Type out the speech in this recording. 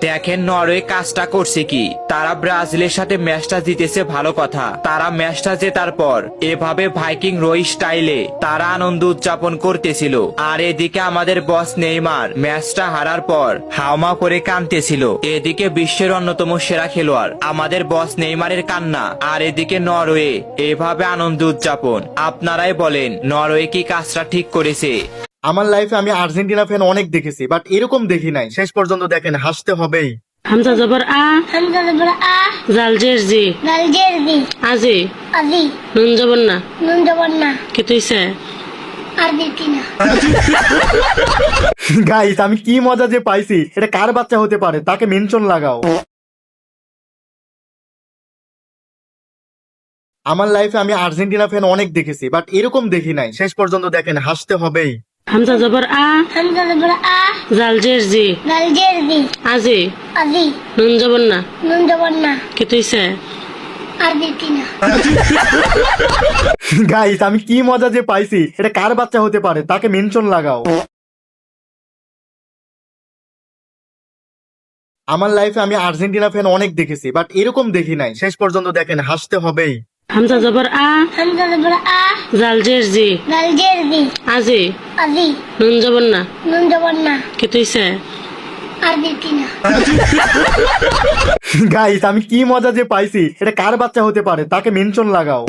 দেখেন নরওয়ে কাজটা করছে কি, তারা ব্রাজিলের সাথে ম্যাচটা জিতেছে ভালো কথা, তারা ম্যাচটা জেতার পর এভাবে ভাইকিং রোই স্টাইলে তারা আনন্দ উদযাপন করতেছিল। আর এদিকে আমাদের বস নেইমার ম্যাচটা হারার পর হাওমা করে কাঁদতেছিল। এদিকে বিশ্বের অন্যতম সেরা খেলোয়াড় আমাদের বস নেইমারের কান্না, আর এদিকে নরওয়ে এভাবে আনন্দ উদযাপন। আপনারাই বলেন নরওয়ে কি কাজটা ঠিক করেছে? আমার লাইফে আমি আর্জেন্টিনা ফ্যান অনেক দেখেছি, বাট এরকম দেখি নাই। শেষ পর্যন্ত দেখেন, হাসতে হবেই। হামজা জবর আ, হামজা জবর আ, জাল জের জি, দাল জের দি, আজি, আজি, নুন জবর না, নুন জবর না, কি তুইছে? আর্জেন্টিনা। গাইস, আমি কি মজা যে পাইছি। এটা কার বাচ্চা হতে পারে, তাকে মেনশন লাগাও। আমার লাইফে আমি আর্জেন্টিনা ফ্যান অনেক দেখেছি, বাট এরকম দেখি নাই। শেষ পর্যন্ত দেখেন, হাসতে হবেই। হামজা জবর আ, হামজা জবর আ, জাল জের জি, দাল জের দি, আজি, আজি, নুন জবর না, নুন জবর না, কি তুইছে? আর্জেন্টিনা। গাইস, আমি কি মজা যে পাইছি। এটা কার বাচ্চা হতে পারে, তাকে মেনশন লাগাও। আমার লাইফে আমি আর্জেন্টিনা ফ্যান অনেক দেখেছি, বাট এরকম দেখি নাই। শেষ পর্যন্ত দেখেন, হাসতে হবেই। হামজা জবর আ, হামজা জবর আ, জাল জের জি, দাল জের দি, আজি, আজি, নুন জবর না, নুন জবর না, কি তুইছে? আর্জেন্টিনা। গাইস, আমি কি মজা যে পাইছি। এটা কার বাচ্চা হতে পারে, তাকে মেনশন লাগাও।